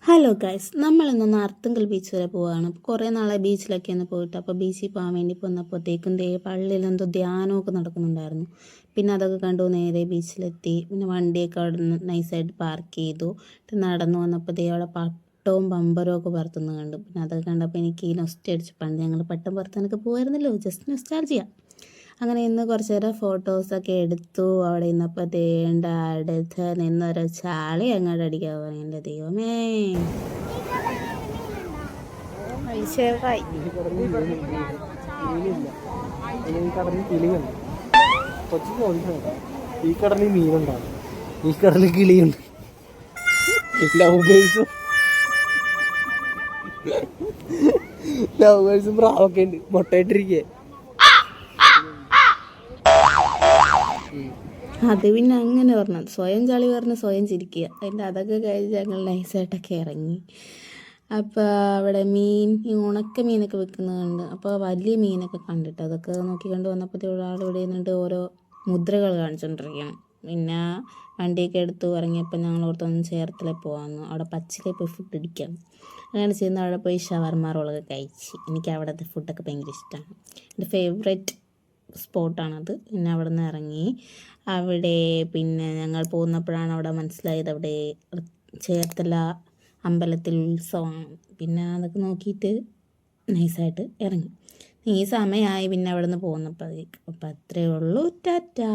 Hello guys, നമ്മളിന്നൊന്ന് Arthunkal beach വരെ പോവുകയാണ്. കുറേ നാളെ ബീച്ചിലൊക്കെ ഒന്ന് പോയിട്ട്, അപ്പോൾ ബീച്ചിൽ പോകാൻ വേണ്ടി പോന്നപ്പോഴത്തേക്കും പള്ളിയിൽ എന്തോ ധ്യാനമൊക്കെ നടക്കുന്നുണ്ടായിരുന്നു. പിന്നെ അതൊക്കെ കണ്ടു നേരെ ബീച്ചിലെത്തി. പിന്നെ വണ്ടിയൊക്കെ അവിടെ നിന്ന് നൈസായിട്ട് പാർക്ക് ചെയ്തു. നടന്നു വന്നപ്പോൾ അവിടെ പട്ടവും ബമ്പറും ഒക്കെ പറത്തുന്നത് കണ്ടു. പിന്നെ അതൊക്കെ കണ്ടപ്പോൾ എനിക്ക് ഈ നൊസ്റ്റ അടിച്ച്, പണ്ട് ഞങ്ങൾ പട്ടം പറത്താനൊക്കെ പോകുമായിരുന്നല്ലോ, ജസ്റ്റ് നൊസ്റ്റാൾജിയ. അങ്ങനെ ഇന്ന് കുറച്ച് നേരം ഫോട്ടോസൊക്കെ എടുത്തു. അവിടെ ഇന്നപ്പോൾ തേണ്ട അടുത്ത് നിന്നൊരു ചാളി അങ്ങോട്ട് അടിക്കാൻ പറഞ്ഞു. എൻ്റെ ദൈവമേ, ഈ കടലിൽ മീനുണ്ടാവും, ഈ കടലിൽ കിളിയുണ്ട്. ലവേഴ്സും പ്രാവൊക്കെ ഉണ്ട്, മുട്ടയിട്ടിരിക്കേ. അത് പിന്നെ അങ്ങനെ പറഞ്ഞത്, സ്വയം ചളി പറഞ്ഞ് സ്വയം ചിരിക്കുക. അതിൻ്റെ അതൊക്കെ കഴിഞ്ഞ് ഞങ്ങൾ നൈസായിട്ടൊക്കെ ഇറങ്ങി. അപ്പോൾ അവിടെ ഈ ഉണക്ക മീനൊക്കെ വിൽക്കുന്നുണ്ട്. അപ്പോൾ വലിയ മീനൊക്കെ കണ്ടിട്ട് അതൊക്കെ നോക്കിക്കൊണ്ട് വന്നപ്പോഴത്തേ ഒരാൾ ഇവിടെ നിന്നിട്ട് ഓരോ മുദ്രകൾ കാണിച്ചുകൊണ്ടിരിക്കണം. പിന്നെ വണ്ടിയൊക്കെ എടുത്തു ഇറങ്ങിയപ്പോൾ ഞങ്ങൾ ഓർത്തൊന്നും ചേർത്തലേ പോകാമെന്ന്. അവിടെ പച്ചിലേ പോയി ഫുഡ് അടിക്കാം. അങ്ങനെ ചെയ്യുന്ന അവിടെ പോയി ഷവർമ റോളൊക്കെ കഴിച്ച്. എനിക്ക് അവിടുത്തെ ഫുഡൊക്കെ ഭയങ്കര ഇഷ്ടമാണ്. എൻ്റെ ഫേവറേറ്റ് സ്പോട്ടാണത്. പിന്നെ അവിടെ നിന്ന് ഇറങ്ങി. അവിടെ പിന്നെ ഞങ്ങൾ പോകുന്നപ്പോഴാണ് അവിടെ മനസ്സിലായത് അവിടെ ചേർത്തല അമ്പലത്തിൽ ഉത്സവമാണ്. പിന്നെ അതൊക്കെ നോക്കിയിട്ട് നൈസായിട്ട് ഇറങ്ങി. ഈ സമയമായി പിന്നെ അവിടെ നിന്ന് പോകുന്നപ്പോഴേക്കും. അപ്പം അത്രയേ ഉള്ളൂ. ടാറ്റാ.